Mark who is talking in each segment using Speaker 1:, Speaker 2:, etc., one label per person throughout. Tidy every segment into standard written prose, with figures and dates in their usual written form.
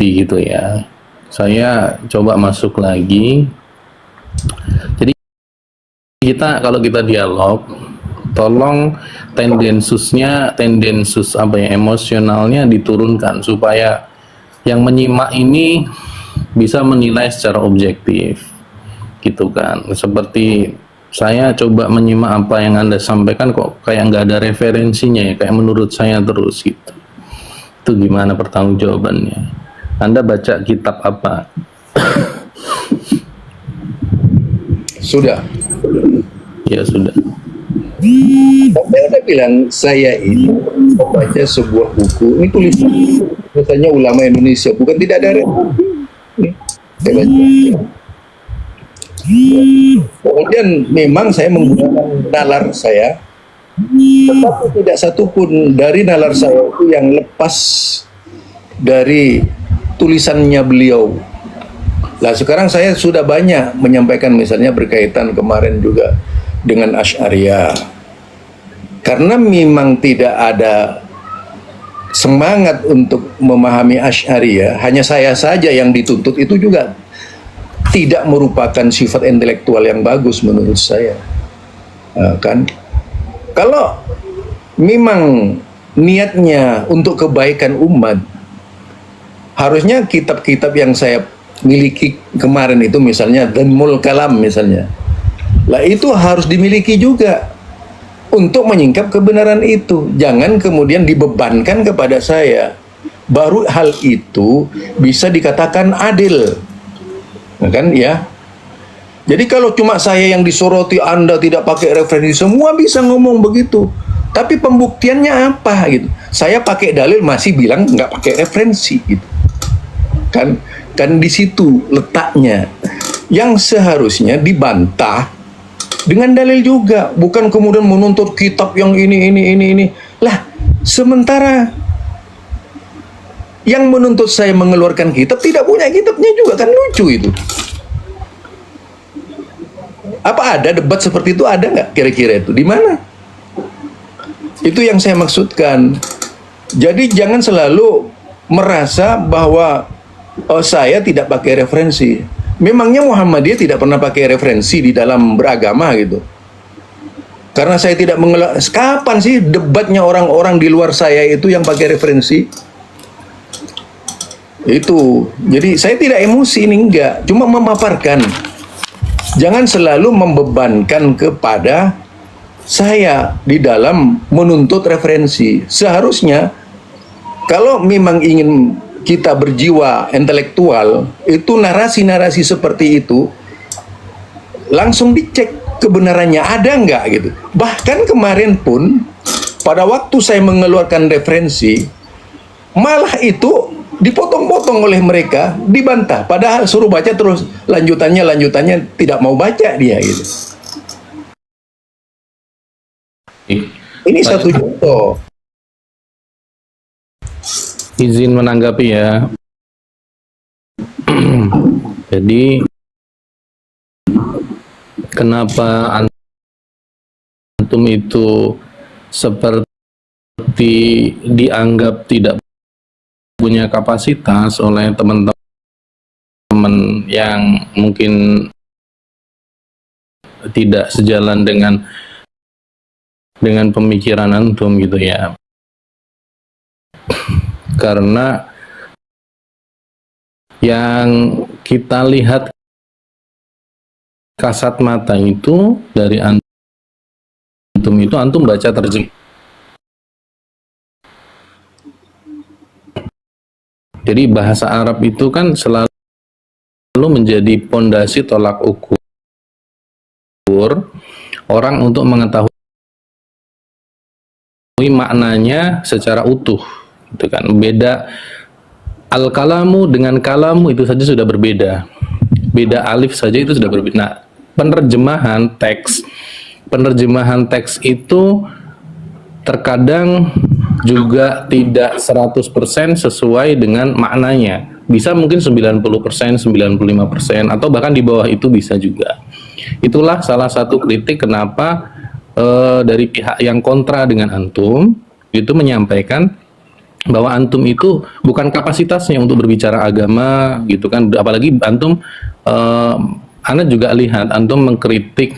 Speaker 1: gitu ya. Saya coba masuk lagi. Jadi kalau kita dialog, tolong tendensus emosionalnya diturunkan supaya yang menyimak ini bisa menilai secara objektif, gitu kan. Seperti saya coba menyimak apa yang Anda sampaikan, kok kayak nggak ada referensinya ya, kayak menurut saya terus gitu. Itu gimana pertanggungjawabannya? Anda baca kitab apa?
Speaker 2: Sudah.
Speaker 1: Ya sudah.
Speaker 2: Saya udah bilang, saya ini membaca sebuah buku, ini tulisannya ulama Indonesia, bukan tidak ada referensi. Nih, saya baca. Kemudian memang saya menggunakan nalar saya, tetapi tidak satupun dari nalar saya itu yang lepas dari tulisannya beliau. Nah, sekarang saya sudah banyak menyampaikan, misalnya berkaitan kemarin juga dengan Asy'ariyah. Karena memang tidak ada semangat untuk memahami Asy'ariyah, hanya saya saja yang dituntut, itu juga tidak merupakan sifat intelektual yang bagus menurut saya. Kan? Kalau memang niatnya untuk kebaikan umat, harusnya kitab-kitab yang saya miliki kemarin itu, misalnya Dhammul Kalam misalnya, lah itu harus dimiliki juga untuk menyingkap kebenaran itu. Jangan kemudian dibebankan kepada saya, baru hal itu bisa dikatakan adil, kan ya. Jadi kalau cuma saya yang disoroti, Anda tidak pakai referensi, semua bisa ngomong begitu, tapi pembuktiannya apa gitu? Saya pakai dalil masih bilang nggak pakai referensi gitu. Kan di situ letaknya yang seharusnya dibantah dengan dalil juga, bukan kemudian menuntut kitab yang ini. Lah, sementara yang menuntut saya mengeluarkan kitab tidak punya kitabnya juga, kan lucu itu. Apa ada debat seperti itu, ada nggak kira-kira itu? Di mana? Itu yang saya maksudkan. Jadi jangan selalu merasa bahwa saya tidak pakai referensi. Memangnya Muhammadiyah tidak pernah pakai referensi di dalam beragama gitu? Karena saya tidak kapan sih debatnya orang-orang di luar saya itu yang pakai referensi? Itu. Jadi saya tidak emosi ini, enggak, cuma memaparkan. Jangan selalu membebankan kepada saya di dalam menuntut referensi. Seharusnya kalau memang ingin kita berjiwa intelektual, itu narasi-narasi seperti itu langsung dicek kebenarannya ada nggak gitu. Bahkan kemarin pun pada waktu saya mengeluarkan referensi, malah itu dipotong-potong oleh mereka, dibantah, padahal suruh baca terus lanjutannya tidak mau baca dia gitu. Ini satu contoh.
Speaker 1: Izin menanggapi ya. Jadi kenapa antum itu seperti dianggap tidak punya kapasitas oleh teman-teman yang mungkin tidak sejalan dengan pemikiran antum gitu ya. Karena yang kita lihat kasat mata itu dari antum itu, antum baca terjemah. Jadi bahasa Arab itu kan selalu menjadi pondasi tolak ukur orang untuk mengetahui maknanya secara utuh. Itu kan beda, al-kalamu dengan kalamu itu saja sudah berbeda, beda alif saja itu sudah berbeda. Nah, penerjemahan teks itu terkadang juga tidak 100% sesuai dengan maknanya, bisa mungkin 90%, 95%, atau bahkan di bawah itu bisa juga. Itulah salah satu kritik kenapa dari pihak yang kontra dengan antum itu menyampaikan bahwa antum itu bukan kapasitasnya untuk berbicara agama gitu kan, apalagi antum Anda juga lihat antum mengkritik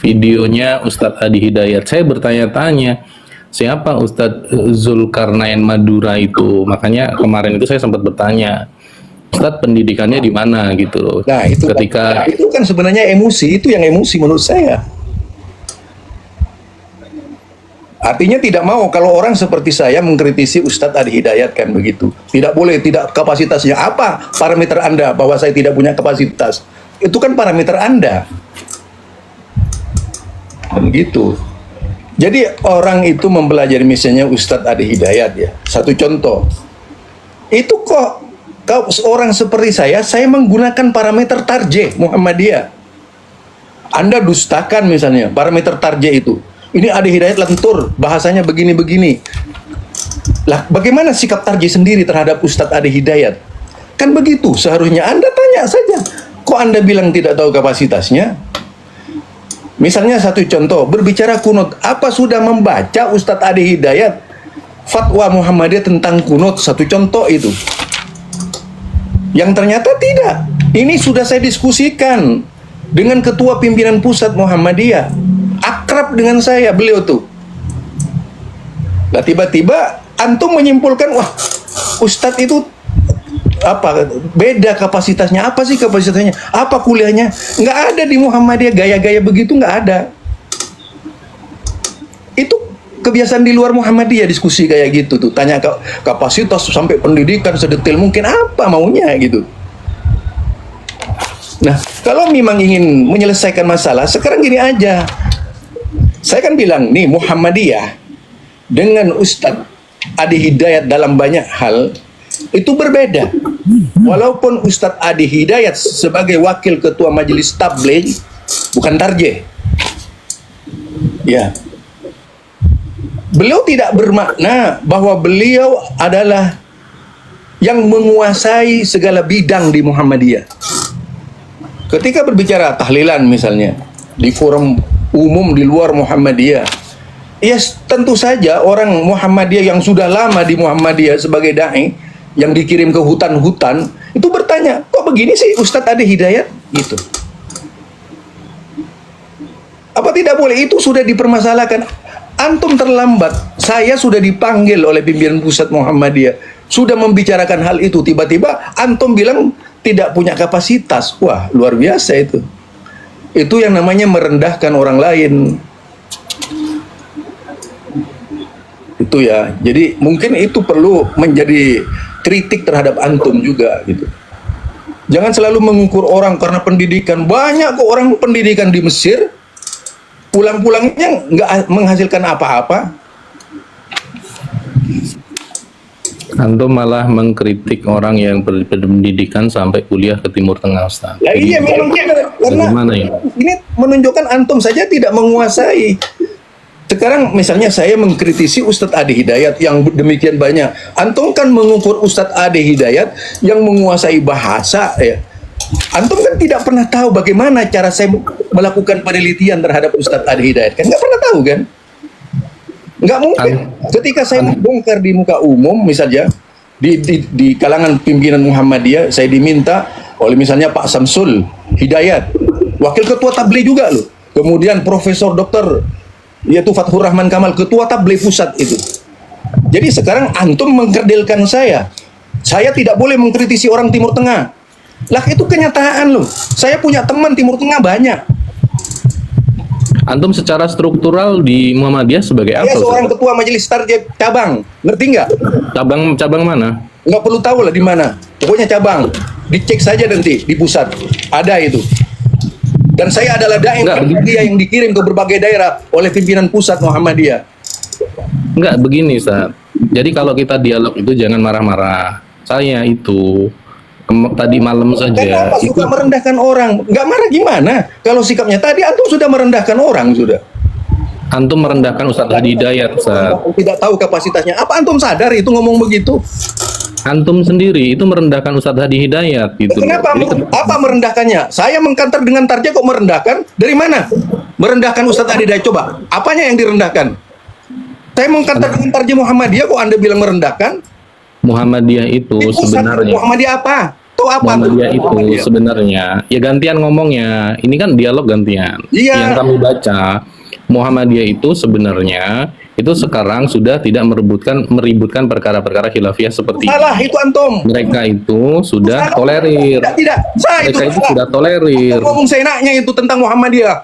Speaker 1: videonya Ustadz Adi Hidayat. Saya bertanya-tanya siapa Ustadz Zulkarnain Madura itu, makanya kemarin itu saya sempat bertanya Ustadz pendidikannya di mana gitu loh.
Speaker 2: Nah, itu kan sebenarnya emosi, itu yang emosi menurut saya. Artinya tidak mau kalau orang seperti saya mengkritisi Ustadz Adi Hidayat kan begitu. Tidak boleh, tidak kapasitasnya. Apa parameter Anda bahwa saya tidak punya kapasitas? Itu kan parameter Anda. Dan begitu. Jadi orang itu mempelajari misalnya Ustadz Adi Hidayat ya. Satu contoh. Itu kok orang seperti saya menggunakan parameter tarjih Muhammadiyah. Anda dustakan misalnya parameter tarjih itu. Ini Adi Hidayat lentur, bahasanya begini-begini. Lah, bagaimana sikap tarjih sendiri terhadap Ustadz Adi Hidayat? Kan begitu, seharusnya Anda tanya saja. Kok Anda bilang tidak tahu kapasitasnya? Misalnya satu contoh, berbicara kunut. Apa sudah membaca Ustadz Adi Hidayat fatwa Muhammadiyah tentang kunut? Satu contoh itu. Yang ternyata tidak. Ini sudah saya diskusikan dengan Ketua Pimpinan Pusat Muhammadiyah. Akrab dengan saya beliau tuh. Nah, tiba-tiba antum menyimpulkan, wah, Ustadz itu apa beda kapasitasnya? Apa sih kapasitasnya? Apa kuliahnya? Nggak ada di Muhammadiyah gaya-gaya begitu, nggak ada. Itu kebiasaan di luar Muhammadiyah diskusi kayak gitu tuh. Tanya kapasitas sampai pendidikan sedetail mungkin, apa maunya gitu. Nah, kalau memang ingin menyelesaikan masalah, sekarang gini aja. Saya kan bilang, nih Muhammadiyah dengan Ustadz Adi Hidayat dalam banyak hal itu berbeda. Walaupun Ustadz Adi Hidayat sebagai wakil ketua majelis tabligh bukan tarjih. Ya. Beliau tidak bermakna bahwa beliau adalah yang menguasai segala bidang di Muhammadiyah. Ketika berbicara tahlilan misalnya di forum umum di luar Muhammadiyah, ya tentu saja orang Muhammadiyah yang sudah lama di Muhammadiyah sebagai dai yang dikirim ke hutan-hutan itu bertanya, kok begini sih Ustadz Adi Hidayat gitu. Apa tidak boleh? Itu sudah dipermasalahkan. Antum terlambat. Saya sudah dipanggil oleh pimpinan pusat Muhammadiyah, sudah membicarakan hal itu, tiba-tiba antum bilang tidak punya kapasitas. Wah, luar biasa itu. Itu yang namanya merendahkan orang lain. Itu ya. Jadi mungkin itu perlu menjadi kritik terhadap antum juga gitu. Jangan selalu mengukur orang karena pendidikan. Banyak kok orang pendidikan di Mesir, pulang-pulangnya nggak menghasilkan apa-apa.
Speaker 1: Antum malah mengkritik orang yang berpendidikan sampai kuliah ke Timur Tengah, Ustaz.
Speaker 2: Ya iya memang karena
Speaker 1: ya?
Speaker 2: Ini menunjukkan antum saja tidak menguasai. Sekarang misalnya saya mengkritisi Ustadz Adi Hidayat yang demikian banyak. Antum kan mengukur Ustadz Adi Hidayat yang menguasai bahasa ya. Antum kan tidak pernah tahu bagaimana cara saya melakukan penelitian terhadap Ustadz Adi Hidayat. Kan nggak pernah tahu kan? Nggak mungkin. Ketika saya membongkar di muka umum misalnya di kalangan pimpinan Muhammadiyah, saya diminta oleh misalnya Pak Samsul Hidayat, wakil ketua tabligh juga loh, kemudian Profesor Dokter yaitu Fathur Rahman Kamal, ketua tabligh pusat itu. Jadi sekarang antum mengkerdilkan saya tidak boleh mengkritisi orang Timur Tengah. Lah itu kenyataan loh. Saya punya teman Timur Tengah banyak.
Speaker 1: Antum secara struktural di Muhammadiyah sebagai apa?
Speaker 2: Saya seorang ketua majelis tarjih cabang, ngerti nggak?
Speaker 1: Cabang mana?
Speaker 2: Nggak perlu tahu lah di mana. Pokoknya cabang. Dicek saja nanti di pusat. Ada itu. Dan saya adalah dai Muhammadiyah yang dikirim ke berbagai daerah oleh pimpinan pusat Muhammadiyah.
Speaker 1: Enggak, begini Ustaz. Jadi kalau kita dialog itu jangan marah-marah. Saya itu tadi malam saja.
Speaker 2: Kenapa
Speaker 1: itu
Speaker 2: suka merendahkan orang? Nggak marah gimana? Kalau sikapnya tadi antum sudah merendahkan orang sudah.
Speaker 1: Antum merendahkan Ustadz Adi Hidayat, Ustaz.
Speaker 2: Tidak tahu kapasitasnya. Apa antum sadar itu ngomong begitu?
Speaker 1: Antum sendiri itu merendahkan Ustadz Adi Hidayat gitu.
Speaker 2: Kenapa? Apa merendahkannya? Saya mengkantar dengan tarjih kok merendahkan? Dari mana? Merendahkan Ustadz Adi Hidayat. Coba, apanya yang direndahkan? Saya mengkantar dengan tarjih Muhammadiyah kok Anda bilang merendahkan?
Speaker 1: Muhammadiyah itu
Speaker 2: Di pusat
Speaker 1: sebenarnya
Speaker 2: Muhammadiyah apa? Tahu apa?
Speaker 1: Muhammadiyah
Speaker 2: tuh?
Speaker 1: itu sebenarnya ya gantian ngomongnya. Ini kan dialog gantian.
Speaker 2: Iya.
Speaker 1: Yang kami baca Muhammadiyah itu sebenarnya itu sekarang sudah tidak meributkan perkara-perkara khilafiyah seperti
Speaker 2: Salah itu antum.
Speaker 1: mereka itu sudah
Speaker 2: Salah.
Speaker 1: tolerir.
Speaker 2: Tidak. Saya
Speaker 1: Mereka itu
Speaker 2: salah.
Speaker 1: sudah tolerir.
Speaker 2: Ngomong seenaknya itu tentang Muhammadiyah.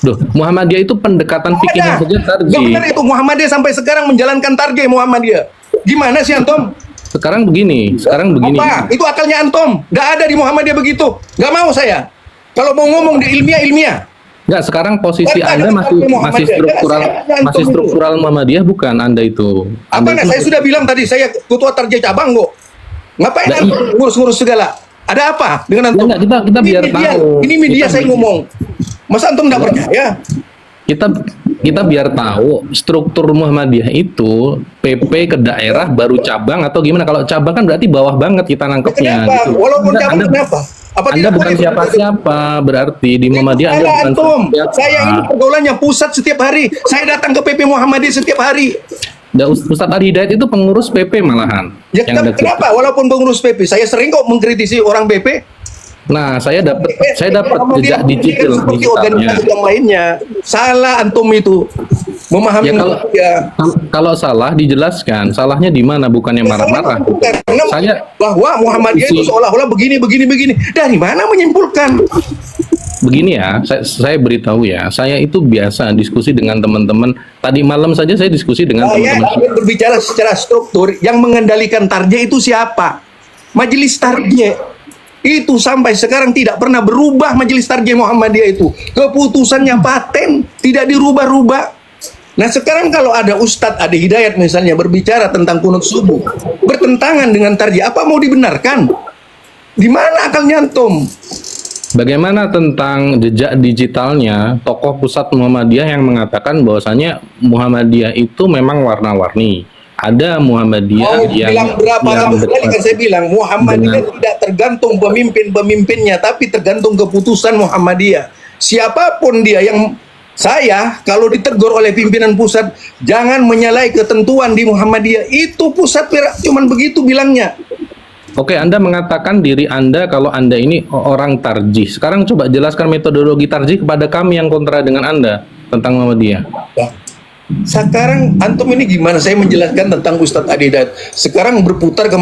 Speaker 1: Loh, Muhammadiyah itu pendekatan fikihnya saja
Speaker 2: Gak
Speaker 1: tarjih.
Speaker 2: benar itu Muhammadiyah sampai sekarang menjalankan target Muhammadiyah. Gimana sih antum?
Speaker 1: Sekarang begini.
Speaker 2: Apa? Itu akalnya antum. Gak ada di Muhammadiyah begitu. Gak mau saya. Kalau mau ngomong di ilmiah.
Speaker 1: Enggak, sekarang posisi
Speaker 2: Kan
Speaker 1: Anda
Speaker 2: ada
Speaker 1: masih
Speaker 2: Muhammadiyah.
Speaker 1: struktural
Speaker 2: Antum
Speaker 1: masih
Speaker 2: itu.
Speaker 1: struktural Muhammadiyah bukan Anda itu.
Speaker 2: Apa
Speaker 1: Anda
Speaker 2: nah,
Speaker 1: itu
Speaker 2: saya sudah bilang tadi saya ketua target cabang kok. Ngapain
Speaker 1: Nah,
Speaker 2: antum ngurus-ngurus segala? Ada apa dengan antum?
Speaker 1: enggak, kita biar
Speaker 2: Ini media,
Speaker 1: tahu.
Speaker 2: Ini media
Speaker 1: Kita
Speaker 2: saya ngomong. Masa antum nggak percaya?
Speaker 1: kita biar tahu struktur Muhammadiyah itu PP ke daerah baru cabang atau gimana. Kalau cabang kan berarti bawah banget kita nangkepnya
Speaker 2: Kenapa?
Speaker 1: gitu.
Speaker 2: Walaupun
Speaker 1: Anda,
Speaker 2: cabang
Speaker 1: Anda,
Speaker 2: kenapa? Apa
Speaker 1: Anda
Speaker 2: tidak
Speaker 1: bukan
Speaker 2: boleh
Speaker 1: siapa-siapa berarti di Muhammadiyah Anda
Speaker 2: Salah,
Speaker 1: bukan
Speaker 2: antum.
Speaker 1: siapa-siapa.
Speaker 2: Saya ini pergaulannya pusat setiap hari. Saya datang ke PP Muhammadiyah setiap hari.
Speaker 1: Ustadz Adi Hidayat itu pengurus PP malahan.
Speaker 2: Ya
Speaker 1: yang dekat.
Speaker 2: kenapa? Walaupun pengurus PP, saya sering kok mengkritisi orang PP.
Speaker 1: Nah, saya dapat
Speaker 2: Muhammadiyah
Speaker 1: jejak digital
Speaker 2: seperti
Speaker 1: digitalnya.
Speaker 2: organisasi yang lainnya. Salah antum itu memahami
Speaker 1: Ya
Speaker 2: Muhammadiyah.
Speaker 1: kalau salah dijelaskan, salahnya di mana bukannya marah-marah.
Speaker 2: Karena
Speaker 1: Saya
Speaker 2: bahwa Muhammadiyah itu seolah-olah begini. Dari mana menyimpulkan?
Speaker 1: begini ya, saya beritahu ya, saya itu biasa diskusi dengan teman-teman. Tadi malam saja saya diskusi dengan
Speaker 2: Saya
Speaker 1: teman-teman.
Speaker 2: ingin berbicara secara struktur. Yang mengendalikan target itu siapa? Majelis target. Itu sampai sekarang tidak pernah berubah majelis target Muhammadiyah itu. Keputusannya paten, tidak dirubah-rubah. Nah sekarang kalau ada Ustadz Adi Hidayat misalnya berbicara tentang kunut subuh, bertentangan dengan target, apa mau dibenarkan? Di mana akalnya antum?
Speaker 1: Bagaimana tentang jejak digitalnya tokoh pusat Muhammadiyah yang mengatakan bahwasanya Muhammadiyah itu memang warna-warni. Ada Muhammadiyah
Speaker 2: bilang berapa kali
Speaker 1: dekat
Speaker 2: kan saya bilang Muhammadiyah tidak tergantung pemimpin-pemimpinnya, tapi tergantung keputusan Muhammadiyah. Siapapun dia yang saya kalau ditegur oleh pimpinan pusat, jangan menyalahi ketentuan di Muhammadiyah. Itu pusat cuman begitu bilangnya.
Speaker 1: Oke, Anda mengatakan diri Anda kalau Anda ini orang tarjih. Sekarang coba jelaskan metodologi tarjih kepada kami yang kontra dengan Anda tentang Muhammadiyah.
Speaker 2: Sekarang antum ini gimana saya menjelaskan tentang Ustadz Adi Hidayat? Sekarang berputar ke